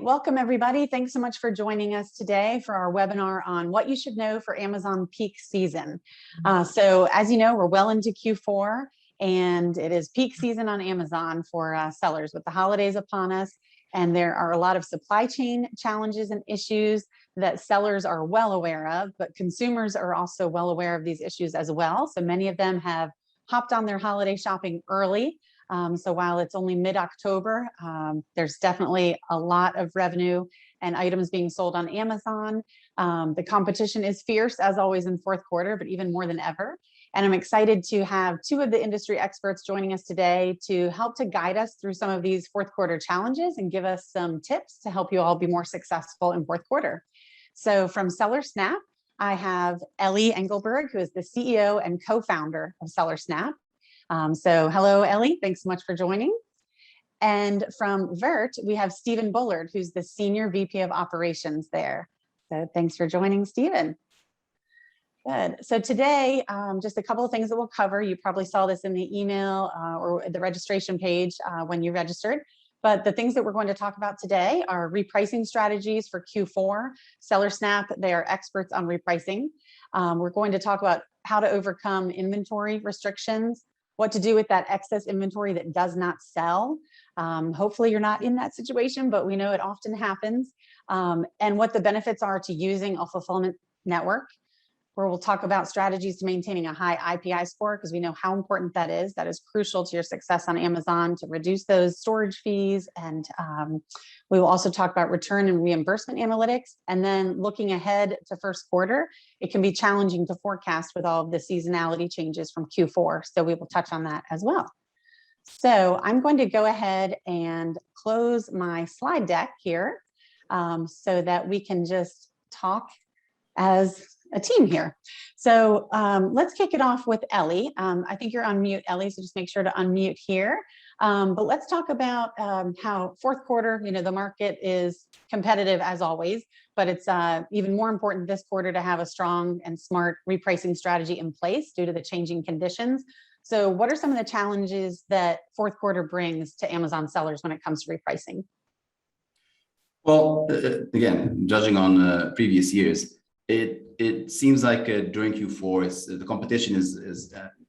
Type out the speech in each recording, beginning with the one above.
right, welcome everybody. Thanks so much for joining us today for our webinar on what you should know for Amazon peak season. So as you know, we're well into Q4 and it is peak season on Amazon for sellers with the holidays upon us. And there are a lot of supply chain challenges and issues that sellers are well aware of, but consumers are also well aware of these issues as well. So many of them have hopped on their holiday shopping early. So while it's only mid-October, there's definitely a lot of revenue and items being sold on Amazon. The competition is fierce, as always in fourth quarter, but even more than ever. And I'm excited to have two of the industry experts joining us today to help to guide us through some of these fourth quarter challenges and give us some tips to help you all be more successful in fourth quarter. So from Seller Snap, I have Ellie Engelberg, who is the CEO and co-founder of Seller Snap. So hello, Ellie. Thanks so much for joining. And from Verte, we have Stephen Bullard, who's the Senior VP of Operations there. So thanks for joining, Stephen. Good. So today, just a couple of things that we'll cover. You probably saw this in the email or the registration page when you registered. But the things that we're going to talk about today are repricing strategies for Q4. Seller Snap, they are experts on repricing. We're going to talk about how to overcome inventory restrictions, what to do with that excess inventory that does not sell. Hopefully you're not in that situation, but we know it often happens. And what the benefits are to using a fulfillment network, where we'll talk about strategies to maintaining a high IPI score, because we know how important that is. That is crucial to your success on Amazon to reduce those storage fees. And we will also talk about return and reimbursement analytics. And then looking ahead to first quarter, it can be challenging to forecast with all of the seasonality changes from Q4. So we will touch on that as well. So I'm going to go ahead and close my slide deck here so that we can just talk as a team here. So let's kick it off with Ellie. I think you're on mute, Ellie, so just make sure to unmute here. But let's talk about how fourth quarter, the market is competitive as always, but it's even more important this quarter to have a strong and smart repricing strategy in place due to the changing conditions. So what are some of the challenges that fourth quarter brings to Amazon sellers when it comes to repricing? Well, again, judging on previous years, it seems like during Q4, the competition is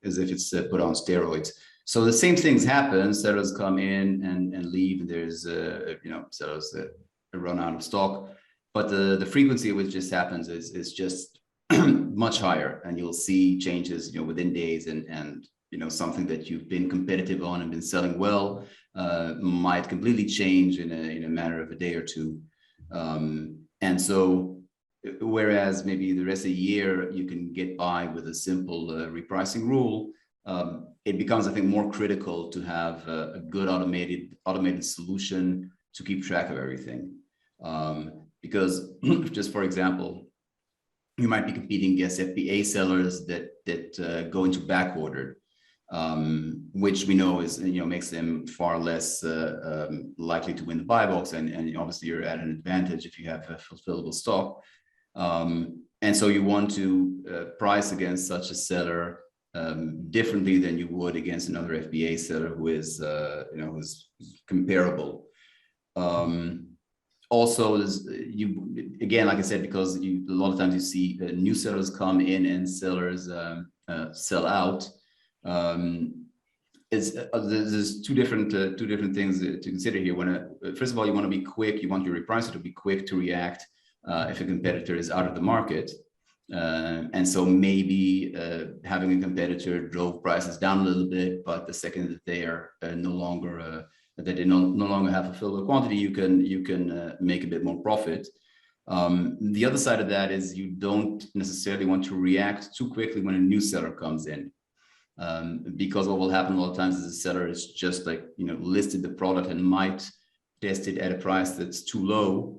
as if it's put on steroids. So the same things happen. Sellers come in and leave. There's sellers that run out of stock, but the frequency of which just happens is just much higher, and you'll see changes within days, and something that you've been competitive on and been selling well might completely change in a matter of a day or two, and so. Whereas maybe the rest of the year you can get by with a simple repricing rule, it becomes, I think, more critical to have a good automated solution to keep track of everything. Because just for example, you might be competing against FBA sellers that go into back order, which we know is makes them far less likely to win the buy box, and obviously you're at an advantage if you have a fulfillable stock. And so you want to price against such a seller differently than you would against another FBA seller who is who's comparable. Also, again, like I said, because a lot of times you see new sellers come in and sellers sell out. There's two different things to consider here. First of all, you want to be quick. You want your repricer to be quick to react if a competitor is out of the market. And so maybe having a competitor drove prices down a little bit, but the second that they are no longer have a fillable quantity, you can make a bit more profit. The other side of that is you don't necessarily want to react too quickly when a new seller comes in, because what will happen a lot of times is the seller is just listed the product and might test it at a price that's too low.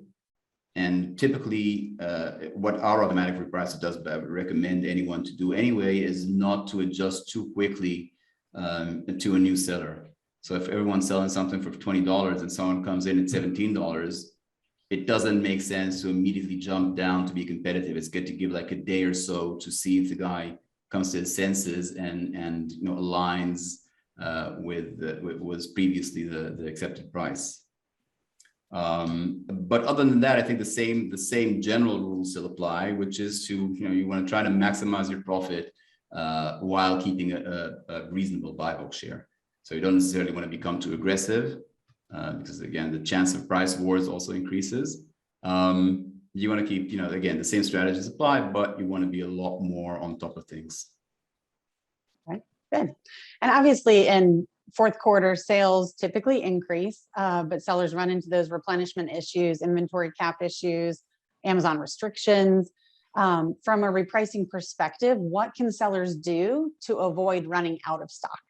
And typically, what our automatic repricer does, but I would recommend anyone to do anyway, is not to adjust too quickly to a new seller. So if everyone's selling something for $20 and someone comes in at $17, it doesn't make sense to immediately jump down to be competitive. It's good to give like a day or so to see if the guy comes to his senses and aligns with what was previously the accepted price. But other than that, I think the same general rules still apply, which is to, you want to try to maximize your profit while keeping a reasonable buy box share. So you don't necessarily want to become too aggressive because again, the chance of price wars also increases. You want to keep, again, the same strategies apply, but you want to be a lot more on top of things. Right, good. And obviously in fourth quarter, sales typically increase, but sellers run into those replenishment issues, inventory cap issues, Amazon restrictions. From a repricing perspective, what can sellers do to avoid running out of stock?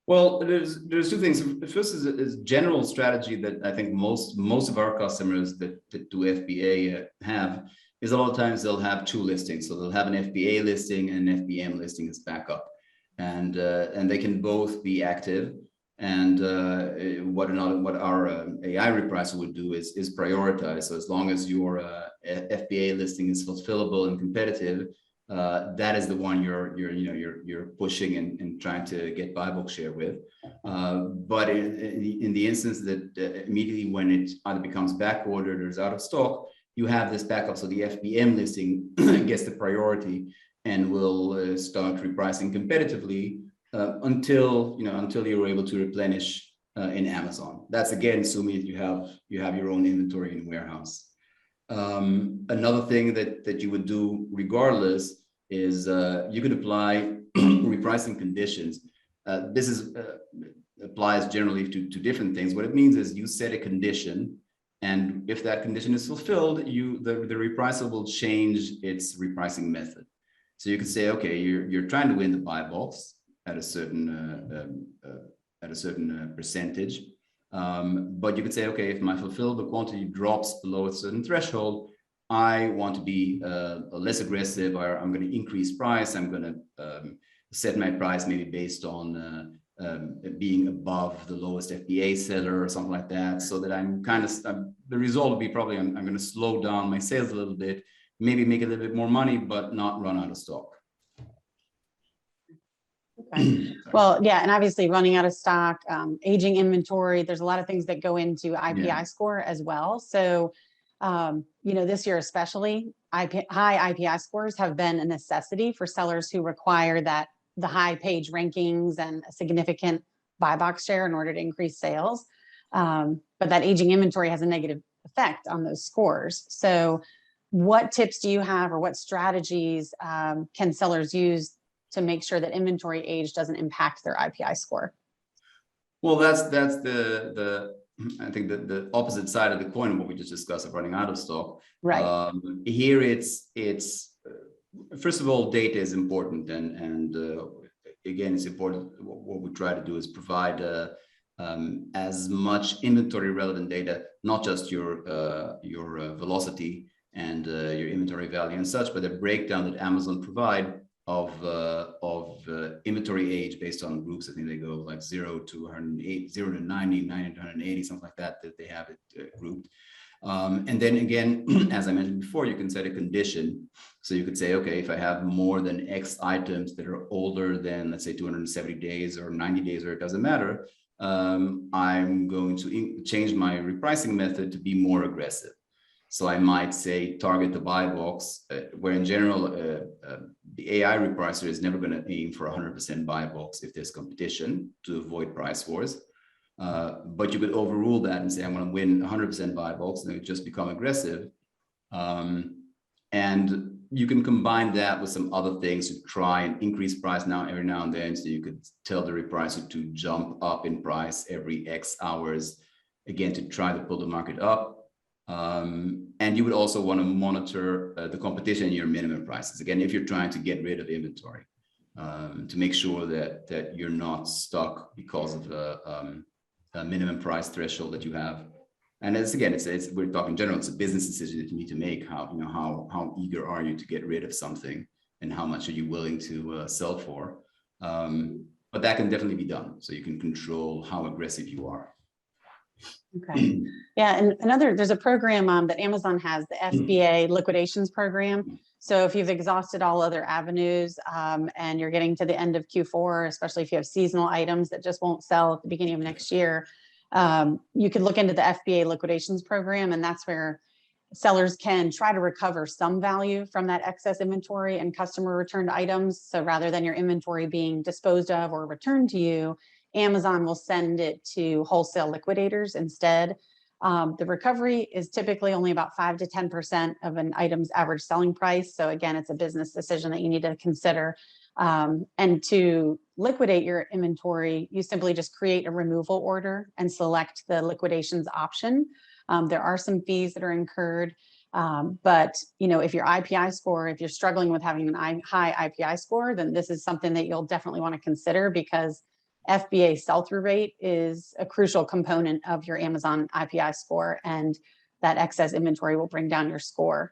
Well, there's two things. First is general strategy that I think most of our customers that do FBA have is a lot of times they'll have two listings. So they'll have an FBA listing and an FBM listing as backup, and they can both be active. And what our AI repricer would do is prioritize. So as long as your FBA listing is fulfillable and competitive, that is the one you're pushing and trying to get buy box share with. But in the instance that immediately when it either becomes back ordered or is out of stock, you have this backup. So the FBM listing gets the priority and will start repricing competitively until you're able to replenish in Amazon. That's again assuming you have your own inventory in warehouse. Another thing that you would do regardless is you could apply repricing conditions. This applies generally to different things. What it means is you set a condition, and if that condition is fulfilled, the repricer will change its repricing method. So you could say, okay, you're trying to win the buy box at a certain percentage. But you could say, okay, if my fulfillable quantity drops below a certain threshold, I want to be less aggressive, or I'm going to increase price. I'm going to set my price maybe based on being above the lowest FBA seller or something like that, so that I'm the result will be probably I'm going to slow down my sales a little bit, maybe make a little bit more money, but not run out of stock. Okay. Well, yeah, and obviously running out of stock, aging inventory, there's a lot of things that go into IPI score as well. So, this year especially, high IPI scores have been a necessity for sellers who require that the high page rankings and a significant buy box share in order to increase sales. But that aging inventory has a negative effect on those scores. So what tips do you have, or what strategies can sellers use to make sure that inventory age doesn't impact their IPI score? Well, that's the I think the opposite side of the coin of what we just discussed of running out of stock. Right. Here it's first of all, data is important, and again, it's important. What we try to do is provide as much inventory relevant data, not just your velocity and your inventory value and such, but a breakdown that Amazon provide of inventory age based on groups. I think they go like 0 to 108, 0 to 90, 90 to 180, something like that they have it grouped. And then again, as I mentioned before, you can set a condition. So you could say, okay, if I have more than X items that are older than, let's say, 270 days or 90 days, or it doesn't matter, I'm going to change my repricing method to be more aggressive. So I might say target the buy box, where in general, the AI repricer is never going to aim for 100% buy box if there's competition to avoid price wars. But you could overrule that and say, I'm going to win 100% buy box, and it just become aggressive. And you can combine that with some other things to try and increase price every now and then. So you could tell the repricer to jump up in price every X hours, again, to try to pull the market up. And you would also want to monitor the competition in your minimum prices. Again, if you're trying to get rid of inventory, to make sure that you're not stuck because of a minimum price threshold that you have. And we're talking general, it's a business decision that you need to make. How eager are you to get rid of something, and how much are you willing to sell for? But that can definitely be done. So you can control how aggressive you are. Okay. Yeah, and there's a program that Amazon has, the Fba liquidations program. So if you've exhausted all other avenues and you're getting to the end of Q4, especially if you have seasonal items that just won't sell at the beginning of next year, You could look into the FBA liquidations program, and that's where sellers can try to recover some value from that excess inventory and customer returned items. So rather than your inventory being disposed of or returned to you, Amazon will send it to wholesale liquidators instead. The recovery is typically only about 5 to 10% of an item's average selling price. So again, it's a business decision that you need to consider. And to liquidate your inventory, you simply just create a removal order and select the liquidations option. There are some fees that are incurred, but if your IPI score, if you're struggling with having an high IPI score, then this is something that you'll definitely want to consider, because FBA sell-through rate is a crucial component of your Amazon IPI score, and that excess inventory will bring down your score.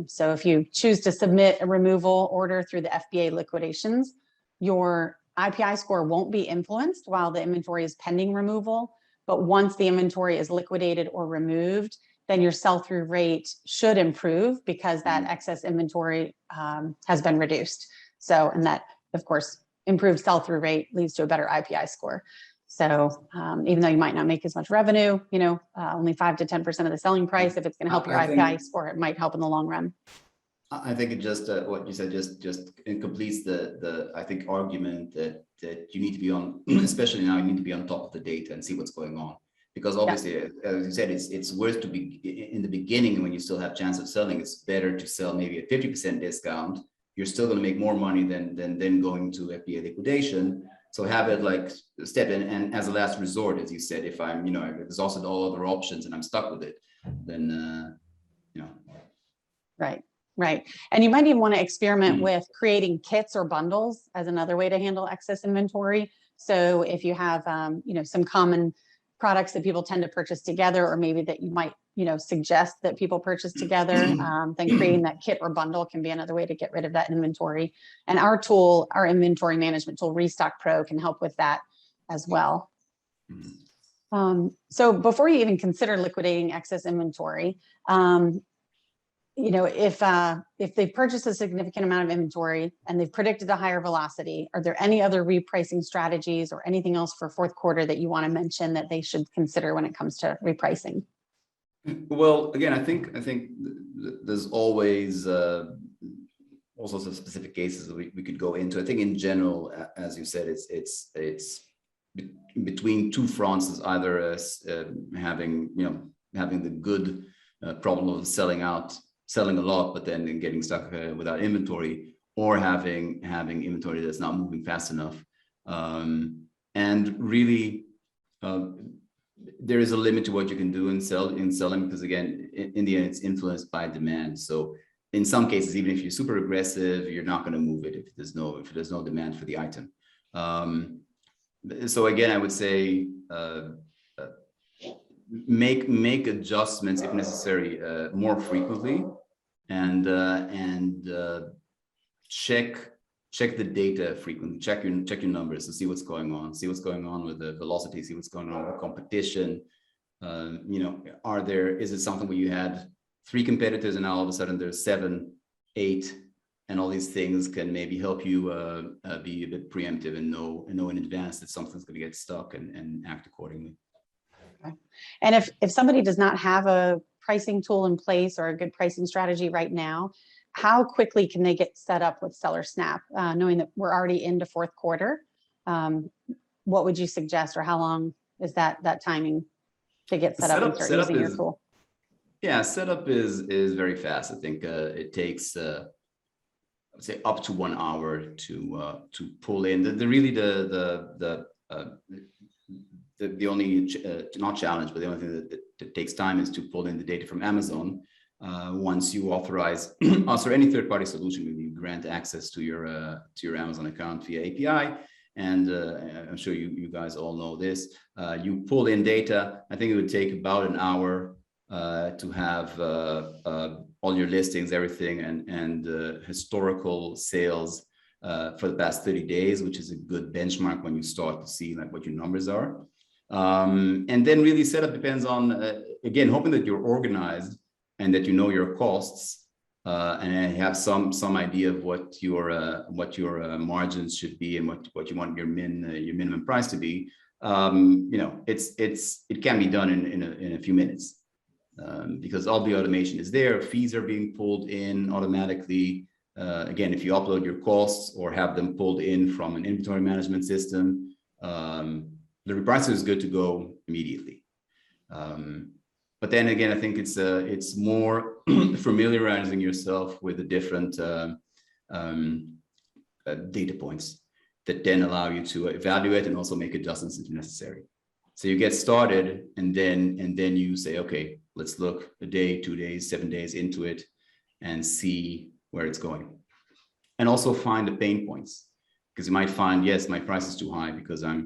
So if you choose to submit a removal order through the FBA liquidations, your IPI score won't be influenced while the inventory is pending removal. But once the inventory is liquidated or removed, then your sell-through rate should improve, because that excess inventory has been reduced. So, and that, of course, improved sell-through rate leads to a better IPI score. So even though you might not make as much revenue, only 5 to 10% of the selling price, if it's going to help your IPI score, it might help in the long run. I think it just what you said just completes the I think argument that you need to be on, especially now, you need to be on top of the data and see what's going on, because obviously, as you said, it's worth to be in the beginning when you still have chance of selling. It's better to sell maybe at 50% discount. You're still going to make more money than going to FBA liquidation. So have it like a step in, and as a last resort, as you said, if I'm I've exhausted all other options and I'm stuck with it, then Right. And you might even want to experiment with creating kits or bundles as another way to handle excess inventory. So if you have, some common products that people tend to purchase together, or maybe that you might, suggest that people purchase together, then creating that kit or bundle can be another way to get rid of that inventory. And our tool, our inventory management tool, Restock Pro, can help with that as well. So before you even consider liquidating excess inventory, if they've purchased a significant amount of inventory and they've predicted a higher velocity, are there any other repricing strategies or anything else for fourth quarter that you want to mention that they should consider when it comes to repricing? Well, again, I think there's always all sorts of specific cases that we could go into. I think in general, as you said, it's between two fronts, is either having the good problem of selling a lot, but then getting stuck without inventory, or having inventory that's not moving fast enough. And really, there is a limit to what you can do in selling, because again, in the end, it's influenced by demand. So in some cases, even if you're super aggressive, you're not going to move it if there's no demand for the item. So again, I would say make adjustments if necessary more frequently, and check the data frequently. Check your numbers to see what's going on. See what's going on with the velocity. See what's going on with competition. Is it something where you had 3 competitors and now all of a sudden there's 7, 8, and all these things can maybe help you be a bit preemptive and know in advance that something's going to get stuck and act accordingly. Okay. And if somebody does not have a pricing tool in place or a good pricing strategy right now, how quickly can they get set up with Seller Snap? Knowing that we're already into fourth quarter, what would you suggest, or how long is that timing to get set up and start using your tool? Yeah, setup is very fast. I think it takes I would say up to 1 hour to pull in. The only not challenge, but the only thing that takes time is to pull in the data from Amazon. Once you authorize us or any third-party solution, you grant access to your Amazon account via API. And I'm sure you guys all know this. You pull in data. I think it would take about an hour to have all your listings, everything, and historical sales for the past 30 days, which is a good benchmark when you start to see like what your numbers are. And then really setup depends on, again, hoping that you're organized and that you know your costs and have some idea of what your margins should be and what you want your minimum price to be. it can be done in a few minutes because all the automation is there. Fees are being pulled in automatically. Again, if you upload your costs or have them pulled in from an inventory management system, the repricer is good to go immediately. But then again, I think it's more familiarizing yourself with the different data points that then allow you to evaluate and also make adjustments if necessary. So you get started and then you say, okay, let's look a day, 2 days, 7 days into it and see where it's going. And also find the pain points, because you might find, yes, my price is too high because I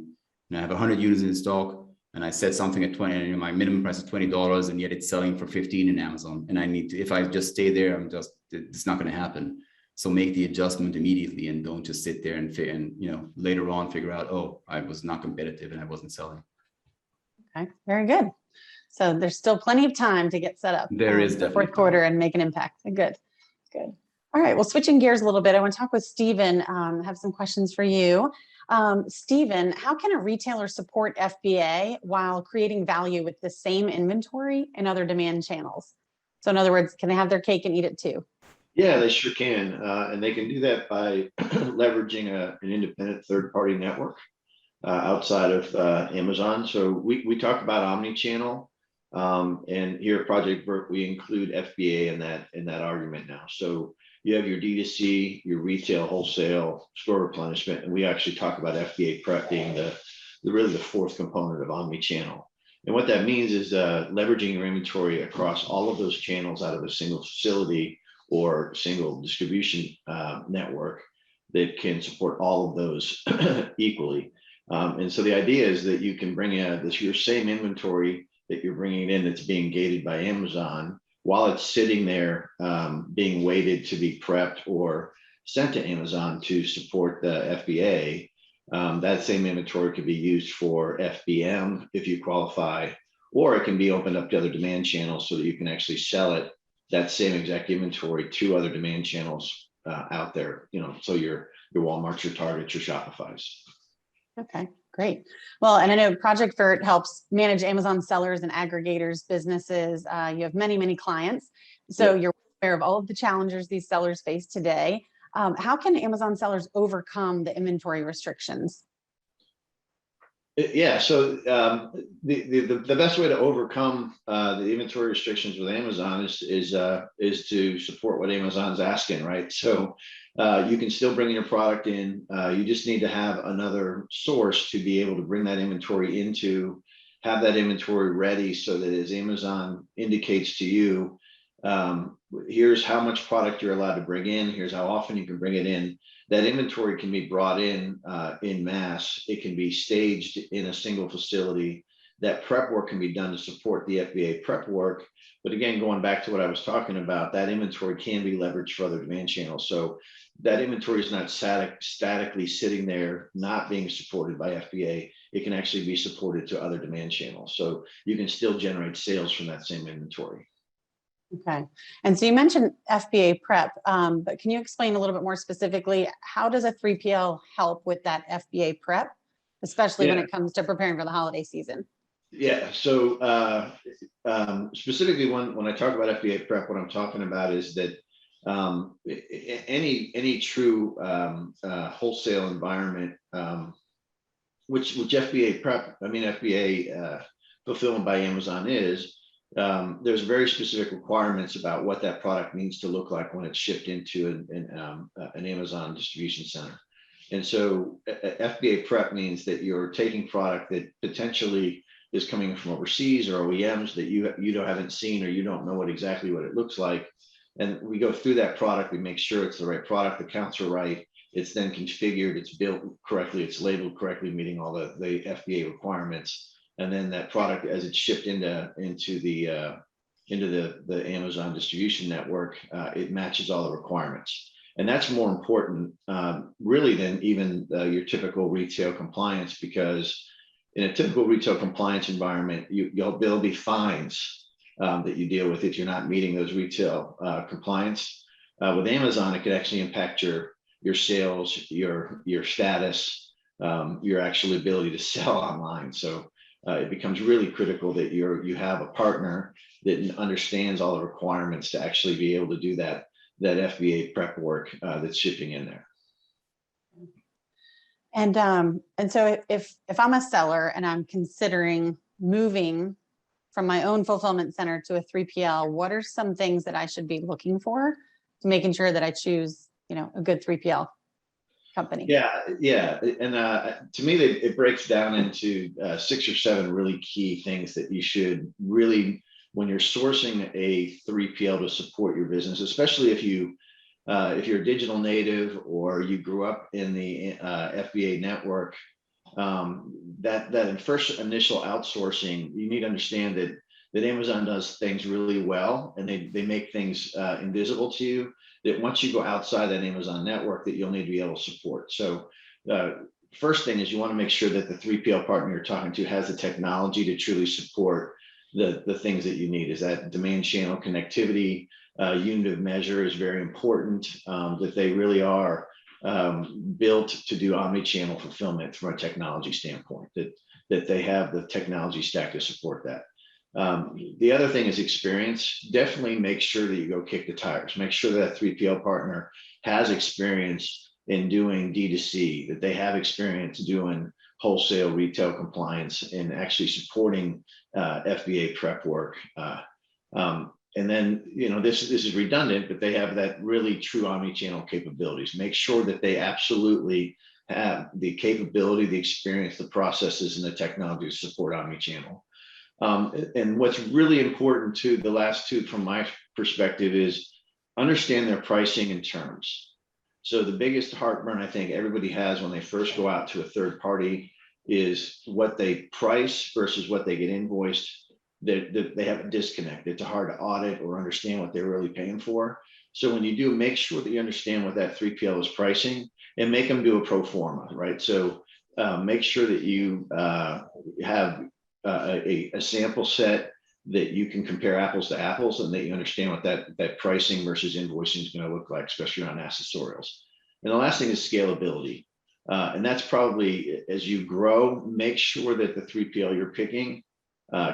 have 100 units in stock and I set something at 20 and my minimum price is $20 and yet it's selling for 15 in Amazon. And I need to, if I just stay there, it's not going to happen. So make the adjustment immediately and don't just sit there and later on figure out, oh, I was not competitive and I wasn't selling. Okay, very good. So there's still plenty of time to get set up. There is definitely fourth quarter and make an impact. Good. All right. Well, switching gears a little bit, I want to talk with Stephen. Have some questions for you. Stephen, how can a retailer support FBA while creating value with the same inventory and other demand channels? So in other words, can they have their cake and eat it too? Yeah, they sure can. And they can do that by leveraging an independent third-party network outside of Amazon. So we talk about omni-channel, and here at Project Verte, we include FBA in that argument now. So you have your D2C, your retail, wholesale, store replenishment, and we actually talk about Fba Prep being really the fourth component of omni-channel. And what that means is leveraging your inventory across all of those channels out of a single facility or single distribution network that can support all of those equally. And so the idea is that you can bring your same inventory that you're bringing in that's being gated by Amazon while it's sitting there being waited to be prepped or sent to Amazon to support the FBA. That same inventory could be used for FBM if you qualify, or it can be opened up to other demand channels so that you can actually sell it, that same exact inventory, to other demand channels out there, so your Walmarts, your Targets, your Shopify's. Okay, great. Well, and I know Project Verte helps manage Amazon sellers and aggregators, businesses. You have many, many clients. So you're aware of all of the challenges these sellers face today. How can Amazon sellers overcome the inventory restrictions? Yeah, so the best way to overcome the inventory restrictions with Amazon is to support what Amazon's asking, right? So you can still bring your product in. You just need to have another source to be able to bring that inventory into, have that inventory ready so that as Amazon indicates to you, here's how much product you're allowed to bring in, here's how often you can bring it in. That inventory can be brought in mass. It can be staged in a single facility. That prep work can be done to support the FBA prep work. But again, going back to what I was talking about, that inventory can be leveraged for other demand channels. So that inventory is not statically sitting there, not being supported by FBA. It can actually be supported to other demand channels. So you can still generate sales from that same inventory. Okay. And so you mentioned FBA Prep, but can you explain a little bit more specifically, how does a 3PL help with that FBA Prep, especially when it comes to preparing for the holiday season? Yeah, so specifically when I talk about FBA Prep, what I'm talking about is that any true wholesale environment, which FBA Prep, FBA fulfillment by Amazon is, there's very specific requirements about what that product needs to look like when it's shipped into an Amazon distribution center. And so FBA Prep means that you're taking product that potentially is coming from overseas or OEMs that you haven't seen, or you don't know exactly what it looks like. And we go through that product, we make sure it's the right product, the counts are right, it's then configured, it's built correctly, it's labeled correctly, meeting all the FBA requirements. And then that product, as it's shipped into the Amazon distribution network, it matches all the requirements. And that's more important really than even your typical retail compliance, because in a typical retail compliance environment, there'll be fines that you deal with if you're not meeting those retail compliance. With Amazon, it could actually impact your sales, your status, your actual ability to sell online. So it becomes really critical that you have a partner that understands all the requirements to actually be able to do that Fba prep work that's shipping in there. And so if I'm a seller and I'm considering moving from my own fulfillment center to a 3PL, what are some things that I should be looking for to making sure that I choose, a good 3PL company? Yeah. And to me, it breaks down into 6 or 7 really key things that you should really, when you're sourcing a 3PL to support your business, especially if you're a digital native or you grew up in the FBA network, that first initial outsourcing, you need to understand that Amazon does things really well, and they make things invisible to you, that once you go outside that Amazon network, that you'll need to be able to support. So first thing is you want to make sure that the 3PL partner you're talking to has the technology to truly support the things that you need. Is that demand channel connectivity, unit of measure is very important, that they really are built to do omni-channel fulfillment from a technology standpoint, that they have the technology stack to support that. The other thing is experience. Definitely make sure that you go kick the tires. Make sure that 3PL partner has experience in doing D2C, that they have experience doing wholesale retail compliance and actually supporting Fba prep work. And then, this is redundant, but they have that really true omni-channel capabilities. Make sure that they absolutely have the capability, the experience, the processes, and the technology to support omni-channel. And what's really important to the last two, from my perspective, is understand their pricing and terms. So the biggest heartburn I think everybody has when they first go out to a third party is what they price versus what they get invoiced. They have a disconnect. It's hard to audit or understand what they're really paying for. So when you do, make sure that you understand what that 3PL is pricing and make them do a pro forma, right? So make sure that you have a sample set that you can compare apples to apples, and that you understand what that pricing versus invoicing is going to look like, especially on accessorials. And the last thing is scalability. And that's probably, as you grow, make sure that the 3PL you're picking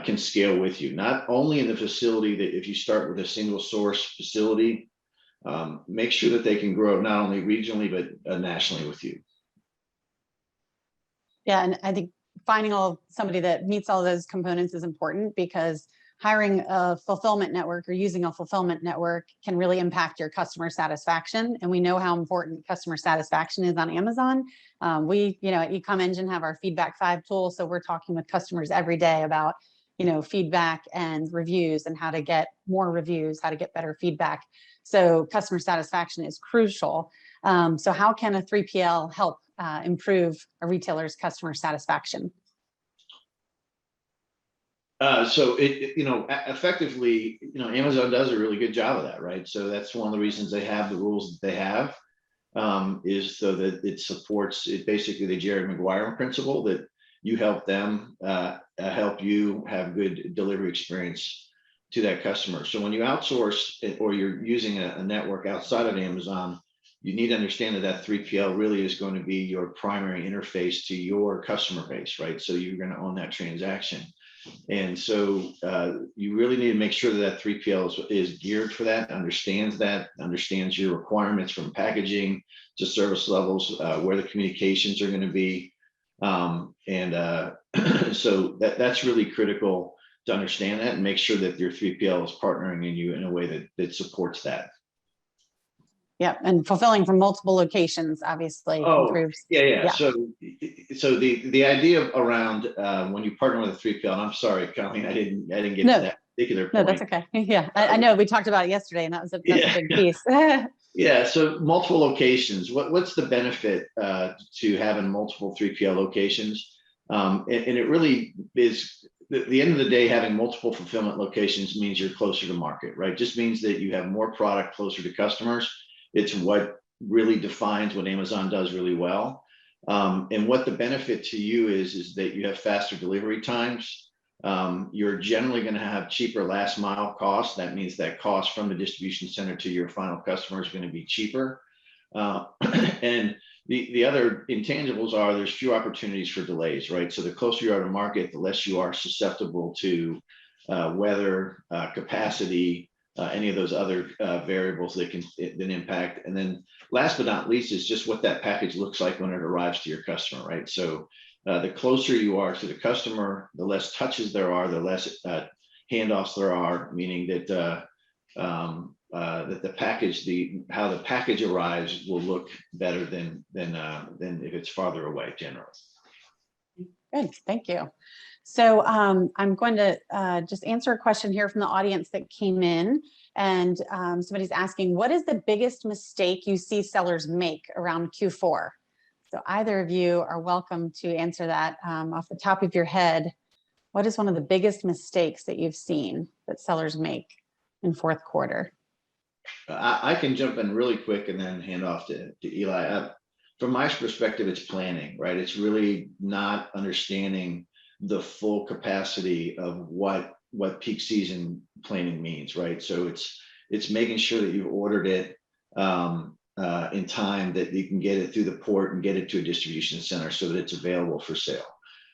can scale with you, not only in the facility, that if you start with a single source facility, make sure that they can grow not only regionally, but nationally with you. Yeah, and I think finding somebody that meets all those components is important, because hiring a fulfillment network or using a fulfillment network can really impact your customer satisfaction. And we know how important customer satisfaction is on Amazon. We, at eComEngine have our Feedback 5 tool. So we're talking with customers every day about, feedback and reviews, and how to get more reviews, how to get better feedback. So customer satisfaction is crucial. So how can a 3PL help improve a retailer's customer satisfaction? So effectively, Amazon does a really good job of that, right? So that's one of the reasons they have the rules that they have, is so that it supports it. Basically, the Jerry Maguire principle, that you help them help you have good delivery experience to that customer. So when you outsource it, or you're using a network outside of Amazon, you need to understand that 3PL really is going to be your primary interface to your customer base, right? So you're going to own that transaction. And so you really need to make sure that 3PL is geared for that, understands your requirements, from packaging to service levels, where the communications are going to be. So that's really critical to understand that, and make sure that your 3PL is partnering in you in a way that supports that. Yeah, and fulfilling from multiple locations obviously improves. Yeah. So the idea around when you partner with a 3PL, and I'm sorry, Colleen, I didn't get to that particular point. No, that's okay. Yeah, I know we talked about it yesterday, and that's a big piece. Yeah. So multiple locations. What's the benefit to having multiple 3PL locations? And it really is. At the end of the day, having multiple fulfillment locations means you're closer to market, right? Just means that you have more product closer to customers. It's what really defines what Amazon does really well. And what the benefit to you is that you have faster delivery times. You're generally going to have cheaper last mile costs. That means that cost from the distribution center to your final customer is going to be cheaper. And The other intangibles are there's few opportunities for delays, right? So the closer you are to market, the less you are susceptible to weather, capacity, any of those other variables that can then impact. And then last but not least is just what that package looks like when it arrives to your customer, right? So the closer you are to the customer, the less touches there are, the less handoffs there are, meaning that that the package, how the package arrives will look better than if it's farther away generally. Good, thank you. So I'm going to just answer a question here from the audience that came in, and somebody's asking, what is the biggest mistake you see sellers make around Q4? So either of you are welcome to answer that off the top of your head. What is one of the biggest mistakes that you've seen that sellers make in fourth quarter? I can jump in really quick and then hand off to Eli. From my perspective, it's planning, right? It's really not understanding the full capacity of what peak season planning means, right? So it's making sure that you've ordered it in time, that you can get it through the port and get it to a distribution center so that it's available for sale.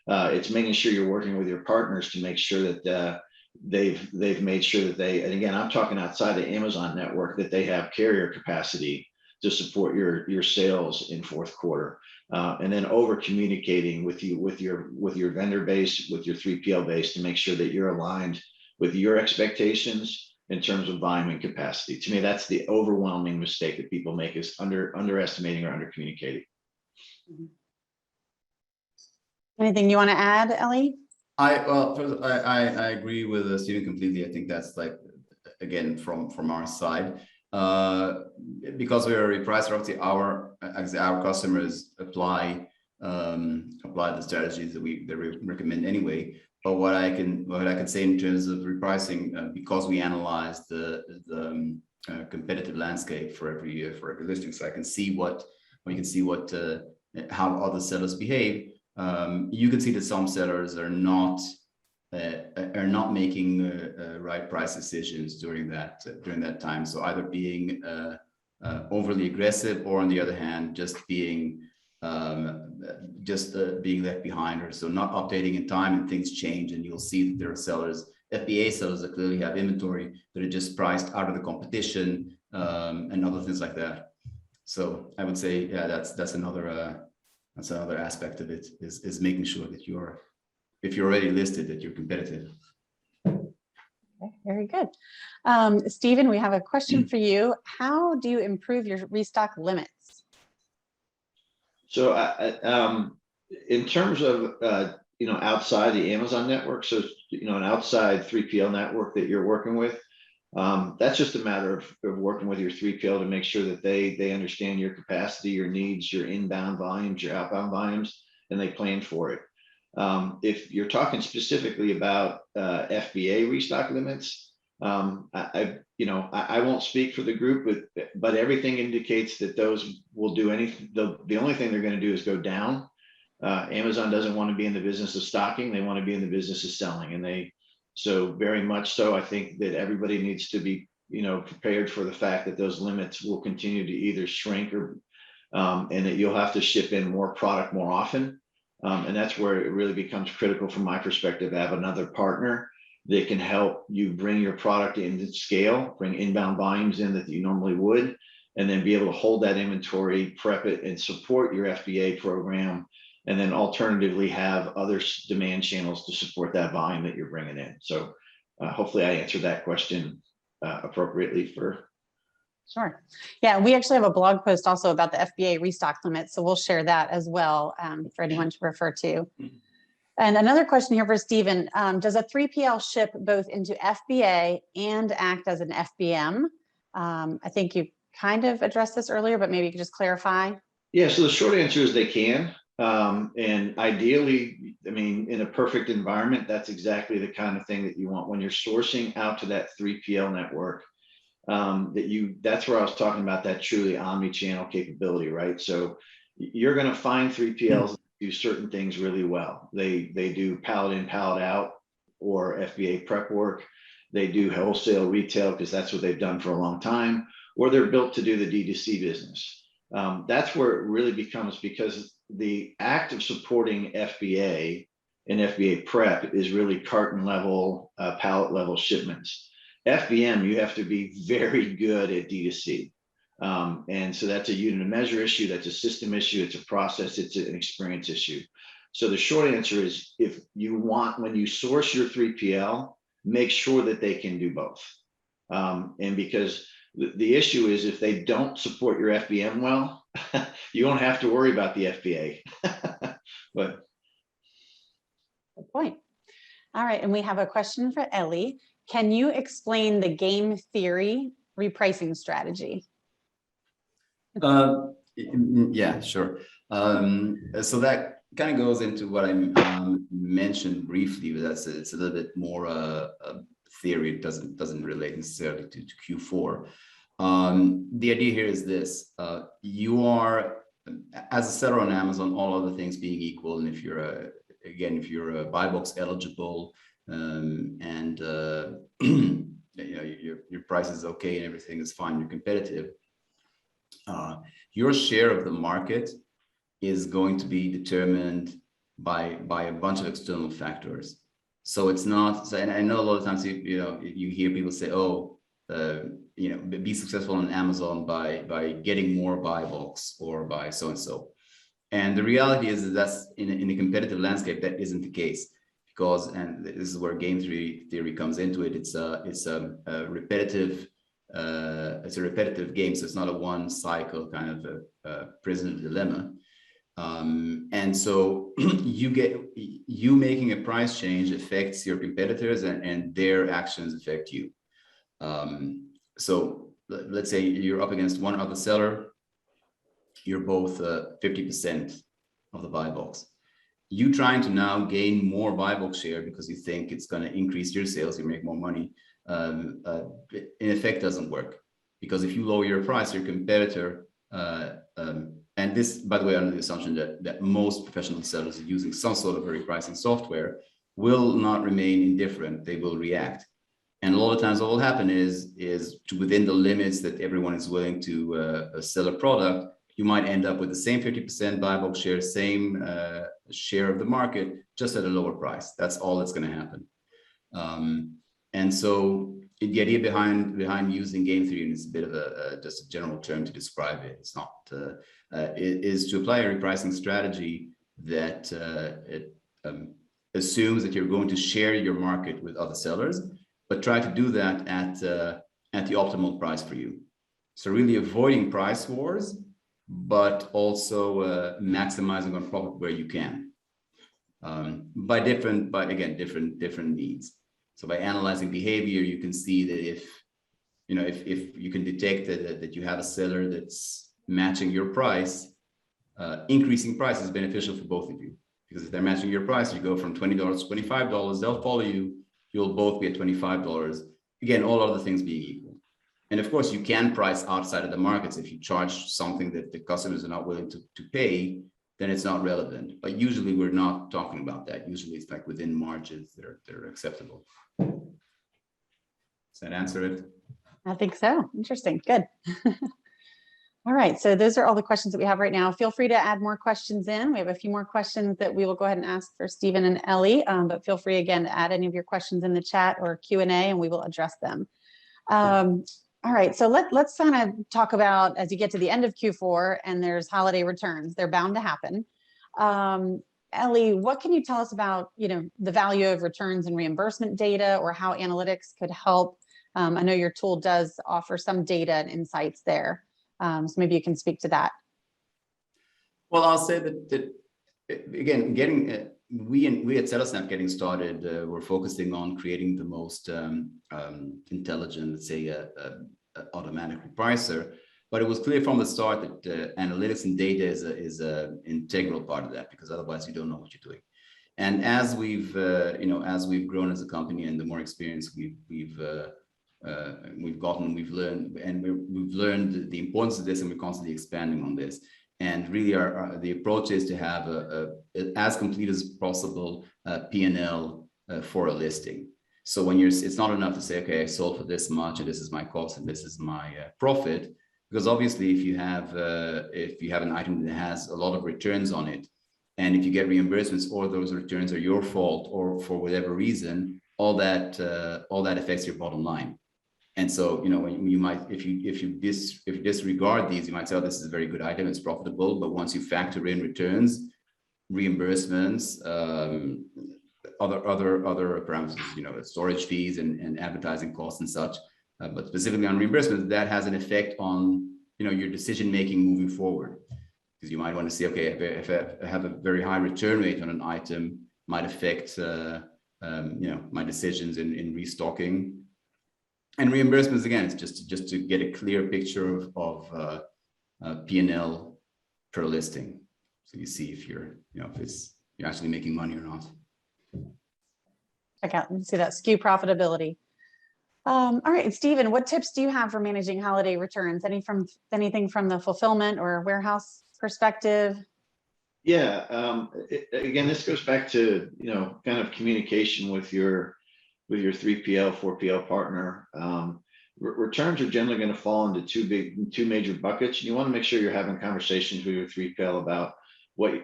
It's making sure you're working with your partners to make sure that they've made sure that and again, I'm talking outside the Amazon network, that they have carrier capacity to support your sales in fourth quarter, and then over communicating with your vendor base, with your 3PL base, to make sure that you're aligned with your expectations in terms of volume and capacity. To me, that's the overwhelming mistake that people make, is underestimating or under communicating. Anything you want to add, Ellie? First, I agree with Stephen completely. I think that's, like, again, from our side, because we're a repricer, obviously our customers apply the strategies that we recommend anyway. But what I can say in terms of repricing, because we analyze the competitive landscape for every listing, so I can see how other sellers behave. You can see that some sellers are not making right price decisions during that time. So either being overly aggressive, or on the other hand, just being left behind, or so not updating in time, and things change, and you'll see that there are sellers, FBA sellers, that clearly have inventory that are just priced out of the competition, and other things like that. So I would say, yeah, that's another aspect of it, is making sure that if you're already listed, that you're competitive. Okay, very good. Stephen, we have a question for you. How do you improve your restock limits? So in terms of outside the Amazon network, so an outside 3PL network that you're working with, that's just a matter of working with your 3PL to make sure that they understand your capacity, your needs, your inbound volumes, your outbound volumes, and they plan for it. If you're talking specifically about FBA restock limits, I won't speak for the group, but everything indicates that those will do anything. The only thing they're going to do is go down. Amazon doesn't want to be in the business of stocking; they want to be in the business of selling, and so very much so. I think that everybody needs to be prepared for the fact that those limits will continue to either shrink or and that you'll have to ship in more product more often. And that's where it really becomes critical from my perspective to have another partner that can help you bring your product into scale, bring inbound volumes in that you normally would, and then be able to hold that inventory, prep it, and support your FBA program, and then alternatively have other demand channels to support that volume that you're bringing in. So hopefully I answered that question appropriately for. Sure. Yeah, we actually have a blog post also about the FBA restock limits, so we'll share that as well for anyone to refer to. And another question here for Stephen, does a 3PL ship both into FBA and act as an FBM? I think you kind of addressed this earlier, but maybe you could just clarify. Yeah, so the short answer is they can. And ideally, I mean, in a perfect environment, that's exactly the kind of thing that you want when you're sourcing out to that 3PL network. That's where I was talking about that truly omni-channel capability, right? So you're going to find 3PLs do certain things really well. They do pallet in, pallet out, or FBA prep work. They do wholesale retail because that's what they've done for a long time, or they're built to do the D2C business. That's where it really becomes, because the act of supporting FBA and FBA Prep is really carton level, pallet level shipments. FBM, you have to be very good at D2C. And so that's a unit of measure issue, that's a system issue, it's a process, it's an experience issue. So the short answer is, if you want, when you source your 3PL, make sure that they can do both. And because the issue is, if they don't support your FBM well, you won't have to worry about the FBA. But good point. All right, and we have a question for Ellie. Can you explain the game theory repricing strategy? Yeah, sure. So that kind of goes into what I mentioned briefly, but it's a little bit more theory. It doesn't relate necessarily to Q4. The idea here is this: you are, as a seller on Amazon, all other things being equal, and if you're a buy box eligible, and your price is okay and everything is fine, you're competitive, your share of the market is going to be determined by a bunch of external factors. So it's not, and I know a lot of times you hear people say, oh, be successful on Amazon by getting more buy box or by so and so. And the reality is that's in a competitive landscape, that isn't the case, because, and this is where game theory comes into it. It's a repetitive game, so it's not a one cycle kind of a prisoner dilemma. And so you making a price change affects your competitors, and their actions affect you. So let's say you're up against one other seller, you're both 50% of the buy box. You trying to now gain more buy box share because you think it's going to increase your sales, you make more money, in effect doesn't work. Because if you lower your price, your competitor, and this, by the way, under the assumption that most professional sellers are using some sort of repricing software, will not remain indifferent, they will react. And a lot of times what will happen is to within the limits that everyone is willing to sell a product, you might end up with the same 50% buy box share, same share of the market, just at a lower price. That's all that's going to happen. And so the idea behind using game theory, and it's a bit of just a general term to describe it, it's not, is to apply a repricing strategy that assumes that you're going to share your market with other sellers, but try to do that at the optimal price for you. So really avoiding price wars, but also maximizing on profit where you can, by different needs. So by analyzing behavior, you can see that if you can detect that you have a seller that's matching your price, increasing price is beneficial for both of you, because if they're matching your price, you go from $20 to $25, they'll follow you, you'll both be at $25. Again, all other things being equal. And of course, you can price outside of the markets. If you charge something that the customers are not willing to pay, then it's not relevant. But usually we're not talking about that. Usually it's like within margins that are acceptable. Does that answer it? I think so. Interesting. Good. All right. So those are all the questions that we have right now. Feel free to add more questions in. We have a few more questions that we will go ahead and ask for Stephen and Ellie, but feel free again to add any of your questions in the chat or Q&A, and we will address them. All right, so let's kind of talk about, as you get to the end of Q4 and there's holiday returns, they're bound to happen. Ellie, what can you tell us about, the value of returns and reimbursement data, or how analytics could help? I know your tool does offer some data and insights there. So maybe you can speak to that. Well, I'll say that again, we at SellerSnap getting started, we're focusing on creating the most intelligent, let's say, automatic repricer. But it was clear from the start that analytics and data is an integral part of that, because otherwise you don't know what you're doing. And as we've grown as a company, and the more experience we've gotten, we've learned the importance of this, and we're constantly expanding on this. And really, the approach is to have as complete as possible P&L for a listing. So when it's not enough to say, okay, I sold for this much, and this is my cost, and this is my profit, Because obviously, if you have an item that has a lot of returns on it, and if you get reimbursements or those returns are your fault or for whatever reason, all that affects your bottom line. And so, when you might, if you disregard these, you might say, oh, this is a very good item, it's profitable. But once you factor in returns, reimbursements, other parameters, storage fees and advertising costs and such, but specifically on reimbursements, that has an effect on your decision making moving forward. Because you might want to say, okay, if I have a very high return rate on an item, might affect my decisions in restocking. And reimbursements, again, it's just to get a clear picture of P&L per listing, so you see if you're actually making money or not. Check out and see that SKU profitability. All right, Stephen, what tips do you have for managing holiday returns? Anything from the fulfillment or warehouse perspective? Yeah, again, this goes back to kind of communication with your 3PL, 4PL partner. Returns are generally going to fall into two major buckets. You want to make sure you're having conversations with your 3PL about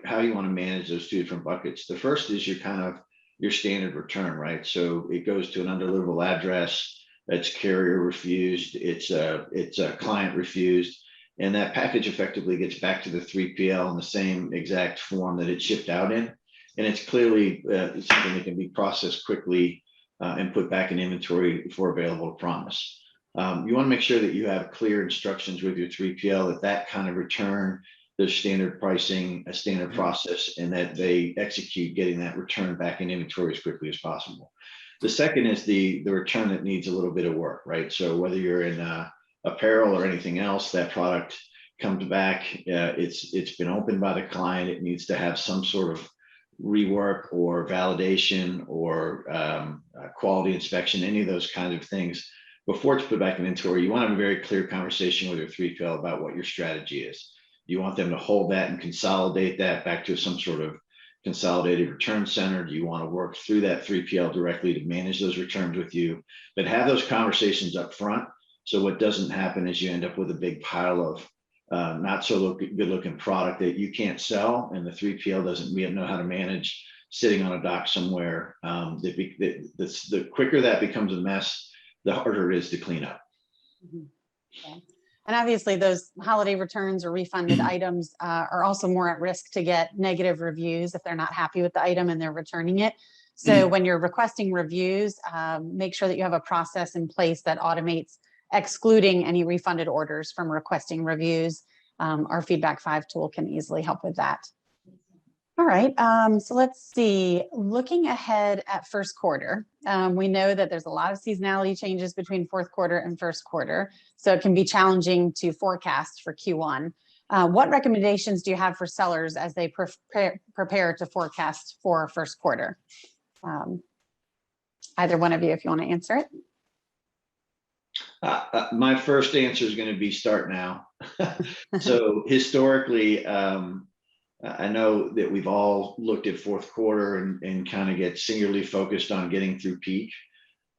how you want to manage those two different buckets. The first is your standard return, right? So it goes to an undeliverable address. That's carrier refused. It's a client refused. And that package effectively gets back to the 3PL in the same exact form that it shipped out in. And it's clearly something that can be processed quickly and put back in inventory for available to promise. You want to make sure that you have clear instructions with your 3PL that kind of return, there's standard pricing, a standard process, and that they execute getting that return back in inventory as quickly as possible. The second is the return that needs a little bit of work, right? So whether you're in apparel or anything else, that product comes back, it's been opened by the client, it needs to have some sort of rework or validation or quality inspection, any of those kind of things before it's put back in inventory. You want to have a very clear conversation with your 3PL about what your strategy is. You want them to hold that and consolidate that back to some sort of consolidated return center? Do you want to work through that 3PL directly to manage those returns with you? But have those conversations up front, so what doesn't happen is you end up with a big pile of not so good looking product that you can't sell, and the 3PL doesn't know how to manage sitting on a dock somewhere. The quicker that becomes a mess, the harder it is to clean up. Mm-hmm. Okay. And obviously those holiday returns or refunded items are also more at risk to get negative reviews if they're not happy with the item and they're returning it. So when you're requesting reviews, make sure that you have a process in place that automates excluding any refunded orders from requesting reviews. Our Feedback 5 tool can easily help with that. All right, so let's see, looking ahead at first quarter, we know that there's a lot of seasonality changes between fourth quarter and first quarter, so it can be challenging to forecast for Q1. What recommendations do you have for sellers as they prepare to forecast for first quarter? Either one of you, if you want to answer it. My first answer is going to be start now. So historically, I know that we've all looked at fourth quarter and kind of get singularly focused on getting through peak.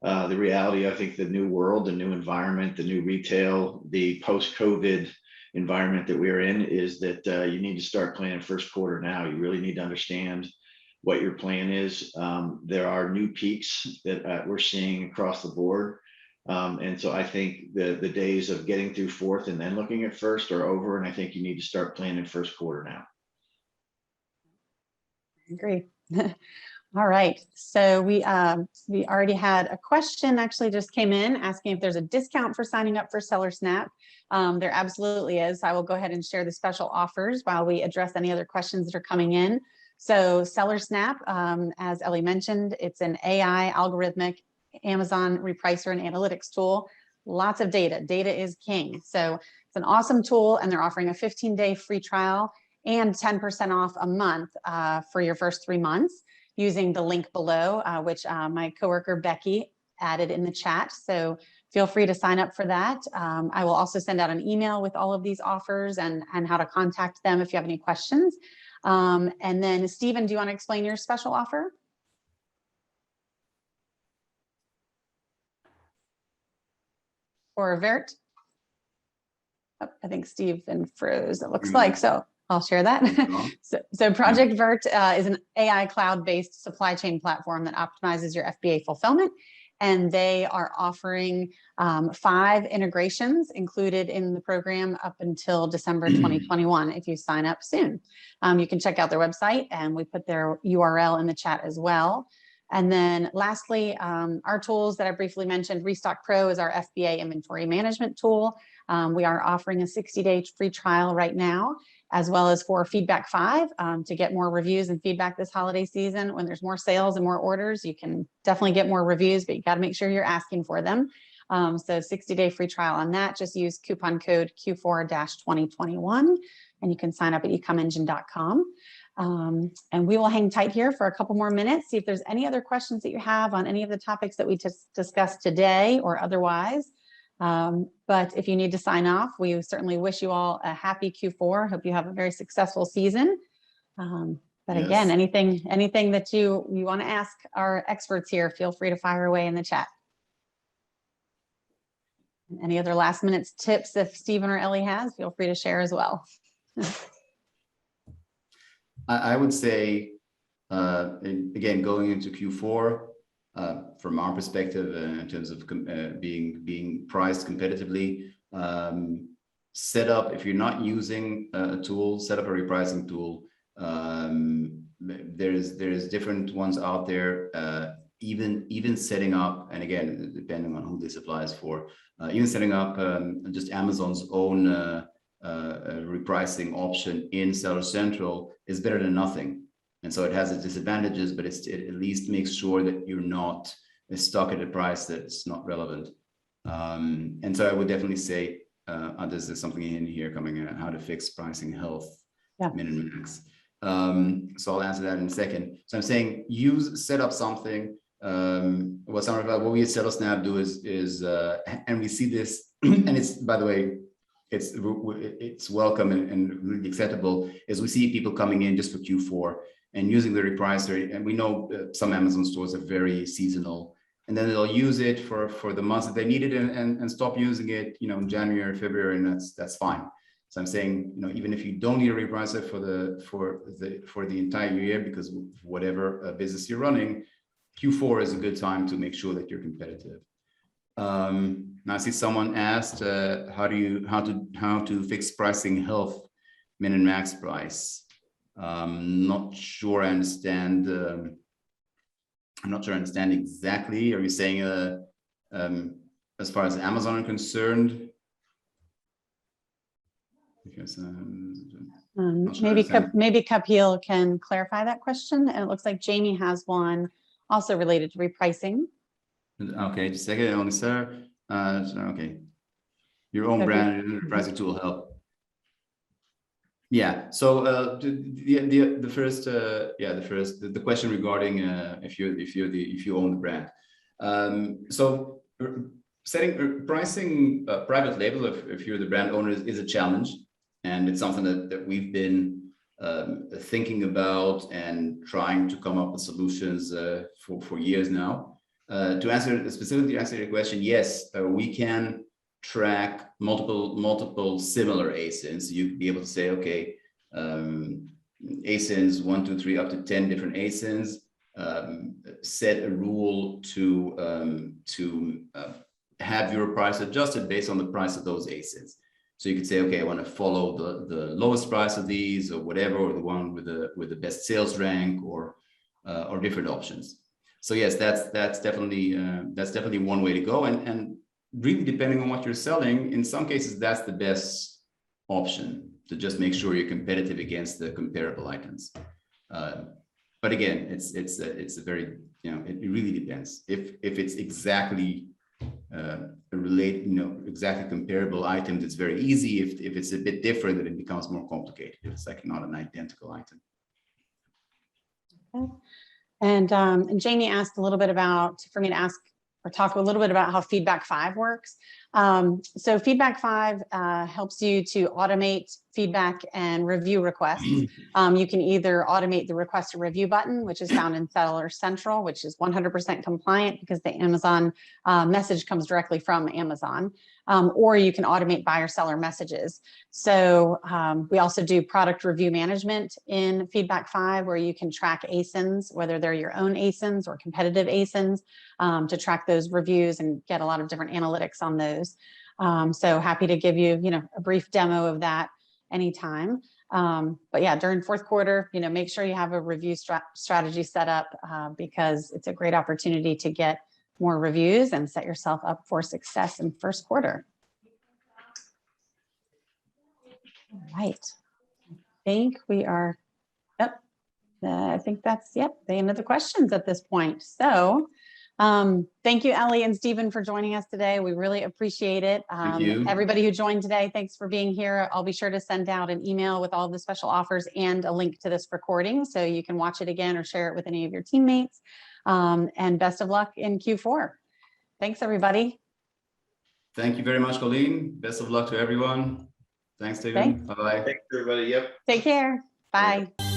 The reality, I think the new world, the new environment, the new retail, the post-COVID environment that we're in is that you need to start planning first quarter now. You really need to understand what your plan is. There are new peaks that we're seeing across the board. And so I think the days of getting through fourth and then looking at first are over. And I think you need to start planning first quarter now. I agree. All right. So we already had a question actually just came in asking if there's a discount for signing up for Seller Snap. There absolutely is. I will go ahead and share the special offers while we address any other questions that are coming in. So Seller Snap, as Ellie mentioned, it's an AI algorithmic Amazon repricer and analytics tool. Lots of data. Data is king. So it's an awesome tool, and they're offering a 15-day free trial and 10% off a month for your first 3 months using the link below, which my coworker Becky added in the chat. So feel free to sign up for that. I will also send out an email with all of these offers and how to contact them if you have any questions. And then Stephen, do you want to explain your special offer? Or Verte? Oh, I think Stephen froze, it looks like, so I'll share that. So Project Verte is an AI cloud-based supply chain platform that optimizes your FBA fulfillment. And they are offering 5 integrations included in the program up until December 2021 if you sign up soon. You can check out their website, and we put their URL in the chat as well. And then lastly, our tools that I briefly mentioned, Restock Pro is our FBA inventory management tool. We are offering a 60-day free trial right now, as well as for Feedback 5 to get more reviews and feedback this holiday season. When there's more sales and more orders, you can definitely get more reviews, but you got to make sure you're asking for them. So 60-day free trial on that. Just use coupon code Q4-2021, and you can sign up at eComEngine.com. And we will hang tight here for a couple more minutes, see if there's any other questions that you have on any of the topics that we just discussed today or otherwise. But if you need to sign off, we certainly wish you all a happy Q4. Hope you have a very successful season. But Yes. again, anything that you want to ask our experts here, feel free to fire away in the chat. And any other last minute tips, if Stephen or Ellie has, feel free to share as well. I would say, again, going into Q4, from our perspective, in terms of being priced competitively, set up, if you're not using a tool, set up a repricing tool. There's different ones out there, even setting up, and again, depending on who this applies for, even setting up just Amazon's own repricing option in Seller Central is better than nothing. And so it has its disadvantages, but it at least makes sure that you're not stuck at a price that's not relevant. And so I would definitely say, there's something in here coming in, how to fix pricing health, min and max. So I'll answer that in a second. So I'm saying set up something. What we at SettleSnap do is and we see this, and it's, by the way, it's welcome and really acceptable, is we see people coming in just for Q4 and using the repricer. And we know some Amazon stores are very seasonal, and then they'll use it for the months that they need it and stop using it, in January, February, and that's fine. So I'm saying, even if you don't need a repricer for the entire year, because of whatever business you're running, Q4 is a good time to make sure that you're competitive. Now I see someone asked how to fix pricing health, min and max price. Not sure I understand. I'm not sure I understand exactly. Are you saying as far as Amazon are concerned? Because, maybe Kapil can clarify that question. And it looks like Jamie has one also related to repricing. Okay, just a second, only sir. Okay, your own brand repricing tool help. Yeah. So the question regarding if you own the brand. So setting pricing private label if you're the brand owner is a challenge, and it's something that we've been thinking about and trying to come up with solutions for years now. Specifically answer your question, yes, we can track multiple similar ASINs. You'd be able to say, okay, ASINs 1, 2, 3, up to 10 different ASINs. Set a rule to have your price adjusted based on the price of those ASINs. So you could say, okay, I want to follow the lowest price of these, or whatever, or the one with the best sales rank, or different options. So yes, that's definitely one way to go, and really depending on what you're selling, in some cases that's the best option, to just make sure you're competitive against the comparable items. But again, it's a very, it really depends. If it's exactly exactly comparable item, it's very easy. If it's a bit different, then it becomes more complicated. It's like not an identical item. Okay. And Jamie asked a little bit for me to ask or talk a little bit about how Feedback 5 works. So Feedback 5 helps you to automate feedback and review requests. You can either automate the request a review button, which is found in Seller Central, which is 100% compliant because the Amazon message comes directly from Amazon, or you can automate buyer seller messages. So we also do product review management in Feedback 5, where you can track ASINs, whether they're your own ASINs or competitive ASINs, to track those reviews and get a lot of different analytics on those. So happy to give you, a brief demo of that anytime. But yeah, during fourth quarter, make sure you have a review strategy set up because it's a great opportunity to get more reviews and set yourself up for success in first quarter. All right. I think we are, I think that's, the end of the questions at this point. So thank you, Ellie and Stephen, for joining us today. We really appreciate it. Thank you. Everybody who joined today, thanks for being here. I'll be sure to send out an email with all the special offers and a link to this recording so you can watch it again or share it with any of your teammates. And best of luck in Q4. Thanks, everybody. Thank you very much, Colleen. Best of luck to everyone. Thanks, Stephen. Bye-bye. Thanks, everybody. Yep. Take care. Bye.